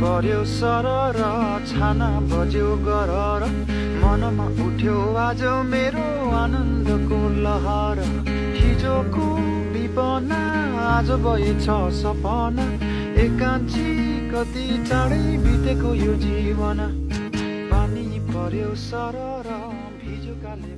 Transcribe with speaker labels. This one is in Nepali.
Speaker 1: पर्यो सरर छाना बज्यो गरर मनमा उठ्यो आज मेरो आनन्दको लहर हिजोको विपना आज भएछ सपना एकान्छी कति चाँडै बितेको यो जीवन पानी पर्यो सरर भिजुकाले